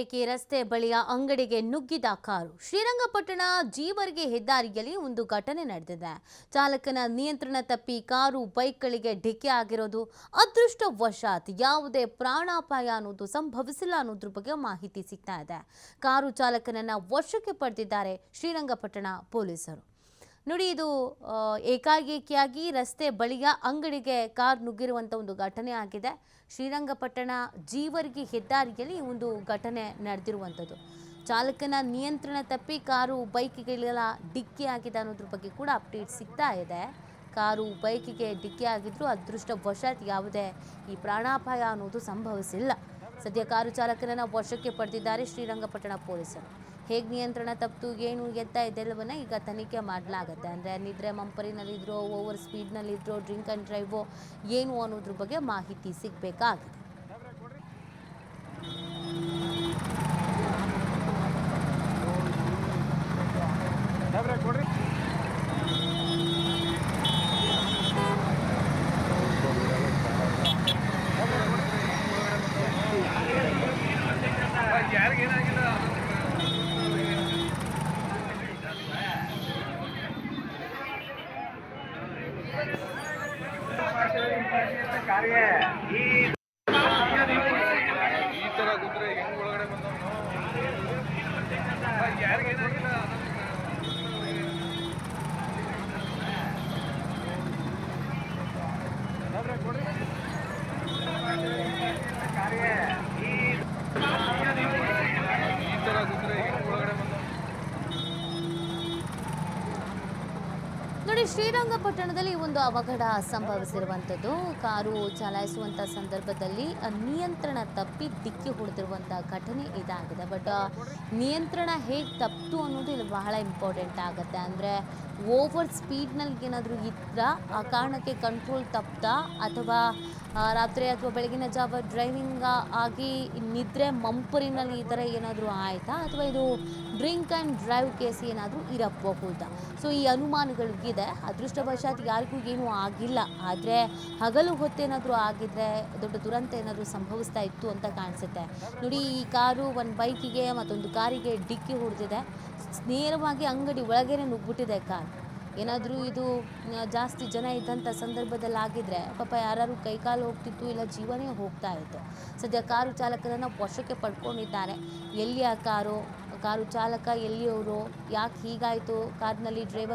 ಏಕೆ ರಸ್ತೆ ಬಳಿಯ ಅಂಗಡಿಗೆ ನುಗ್ಗಿದ ಕಾರು ಶ್ರೀರಂಗಪಟ್ಟಣ ಜೀವರ್ಗಿ ಹೆದ್ದಾರಿಯಲ್ಲಿ ಒಂದು ಘಟನೆ ನಡೆದಿದೆ. ಚಾಲಕನ ನಿಯಂತ್ರಣ ತಪ್ಪಿ ಕಾರು ಬೈಕ್ಗಳಿಗೆ ಡಿಕ್ಕಿ ಆಗಿರೋದು. ಅದೃಷ್ಟವಶಾತ್ ಯಾವುದೇ ಪ್ರಾಣಾಪಾಯ ಅನ್ನೋದು ಸಂಭವಿಸಿಲ್ಲ ಅನ್ನೋದ್ರ ಬಗ್ಗೆ ಮಾಹಿತಿ ಸಿಗ್ತಾ ಇದೆ. ಕಾರು ಚಾಲಕನನ್ನ ವಶಕ್ಕೆ ಪಡೆದಿದ್ದಾರೆ ಶ್ರೀರಂಗಪಟ್ಟಣ ಪೊಲೀಸರು. ನೋಡಿ, ಇದು ಏಕಾಏಕಿಯಾಗಿ ರಸ್ತೆ ಬಳಿಯ ಅಂಗಡಿಗೆ ಕಾರ್ ನುಗ್ಗಿರುವಂಥ ಒಂದು ಘಟನೆ ಆಗಿದೆ. ಶ್ರೀರಂಗಪಟ್ಟಣ ಜೀವರ್ಗಿ ಹೆದ್ದಾರಿಯಲ್ಲಿ ಒಂದು ಘಟನೆ ನಡೆದಿರುವಂಥದ್ದು. ಚಾಲಕನ ನಿಯಂತ್ರಣ ತಪ್ಪಿ ಕಾರು ಬೈಕ್ಗೆಲ್ಲ ಡಿಕ್ಕಿ ಆಗಿದೆ ಅನ್ನೋದ್ರ ಬಗ್ಗೆ ಕೂಡ ಅಪ್ಡೇಟ್ ಸಿಗ್ತಾ ಇದೆ. ಕಾರು ಬೈಕಿಗೆ ಡಿಕ್ಕಿ ಆಗಿದ್ರು ಅದೃಷ್ಟವಶಾತ್ ಯಾವುದೇ ಈ ಪ್ರಾಣಾಪಾಯ ಅನ್ನೋದು ಸಂಭವಿಸಿಲ್ಲ. ಸದ್ಯ ಕಾರು ಚಾಲಕನನ್ನ ವಶಕ್ಕೆ ಪಡೆದಿದ್ದಾರೆ ಶ್ರೀರಂಗಪಟ್ಟಣ ಪೊಲೀಸರು. ಹೇಗೆ ನಿಯಂತ್ರಣ ತಪ್ಪಿತು, ಏನು ಎತ್ತ ಇದೆಲ್ಲವನ್ನ ಈಗ ತನಿಖೆ ಮಾಡಲಾಗುತ್ತೆ. ಅಂದರೆ ನಿದ್ರೆ ಮಂಪರಿನಲ್ಲಿದ್ರೋ, ಓವರ್ ಸ್ಪೀಡ್ನಲ್ಲಿದ್ರೋ, ಡ್ರಿಂಕ್ ಆ್ಯಂಡ್ ಡ್ರೈವೋ ಏನು ಅನ್ನೋದ್ರ ಬಗ್ಗೆ ಮಾಹಿತಿ ಸಿಗಬೇಕಾಗಿದೆ. ಈ ತರ ಕುಂತ್ರೆ ಹೆಂಗ್ ಒಳಗಡೆ ಬಂದವನು ಯಾರಿಗೇನಾಗಿಲ್ಲ. ಈ ತರ ಕುಂತ್ರೆ ಹೆಂಗ್ ಒಳಗಡೆ ಬಂದವನು. ನೋಡಿ, ಶ್ರೀರಂಗಪಟ್ಟಣದಲ್ಲಿ ಒಂದು ಅವಘಡ ಸಂಭವಿಸಿರುವಂಥದ್ದು. ಕಾರು ಚಲಾಯಿಸುವಂಥ ಸಂದರ್ಭದಲ್ಲಿ ನಿಯಂತ್ರಣ ತಪ್ಪಿ ಡಿಕ್ಕಿ ಹೊಡೆದಿರುವಂಥ ಘಟನೆ ಇದಾಗಿದೆ. ಬಟ್ ನಿಯಂತ್ರಣ ಹೇಗೆ ತಪ್ಪಿತು ಅನ್ನೋದು ಇಲ್ಲಿ ಬಹಳ ಇಂಪಾರ್ಟೆಂಟ್ ಆಗುತ್ತೆ. ಅಂದರೆ ಓವರ್ ಸ್ಪೀಡ್ನಲ್ಲಿ ಏನಾದರೂ ಇದ್ರಾ, ಆ ಕಾರಣಕ್ಕೆ ಕಂಟ್ರೋಲ್ ತಪ್ಪುತ್ತಾ, ಅಥವಾ ರಾತ್ರಿ ಅಥವಾ ಬೆಳಗಿನ ಜಾವ ಡ್ರೈವಿಂಗ್ ಆಗಿ ನಿದ್ರೆ ಮಂಪರಿನಲ್ಲಿ ಈ ಥರ ಏನಾದರೂ ಆಯಿತಾ, ಅಥವಾ ಇದು ಡ್ರಿಂಕ್ ಆ್ಯಂಡ್ ಡ್ರೈವ್ ಕೇಸ್ ಏನಾದರೂ ಇರಬಹುದಾ? ಸೊ ಈ ಅನುಮಾನಗಳಿಗಿದೆ. ಅದೃಷ್ಟವಶಾತ್ ಯಾರಿಗೂ ಏನೂ ಆಗಿಲ್ಲ. ಆದರೆ ಹಗಲು ಹೊತ್ತೇನಾದರೂ ಆಗಿದ್ರೆ ದೊಡ್ಡ ದುರಂತ ಏನಾದರೂ ಸಂಭವಿಸ್ತಾ ಇತ್ತು ಅಂತ ಕಾಣಿಸುತ್ತೆ. ನೋಡಿ, ಈ ಕಾರು ಒಂದು ಬೈಕಿಗೆ ಮತ್ತೊಂದು ಕಾರಿಗೆ ಡಿಕ್ಕಿ ಹೊಡೆದಿದೆ. ನೇರವಾಗಿ ಅಂಗಡಿ ಒಳಗೇನೆ ನುಗ್ಬಿಟ್ಟಿದೆ ಕಾರ್. ಏನಾದರೂ ಇದು ಜಾಸ್ತಿ ಜನ ಇದ್ದಂಥ ಸಂದರ್ಭದಲ್ಲಿ ಆಗಿದ್ರೆ ಪಾಪ ಯಾರು ಕೈಕಾಲು ಹೋಗ್ತಿತ್ತು, ಇಲ್ಲ ಜೀವನೇ ಹೋಗ್ತಾ ಇತ್ತು. ಸದ್ಯ ಕಾರು ಚಾಲಕರನ್ನು ವಶಕ್ಕೆ ಪಡ್ಕೊಂಡಿದ್ದಾರೆ. ಎಲ್ಲಿ ಆ ಕಾರು ಚಾಲಕ ಎಲ್ಲಿಯವರು, ಯಾಕೆ ಹೀಗಾಯಿತು, ಕಾರ್ನಲ್ಲಿ ಡ್ರೈವರ್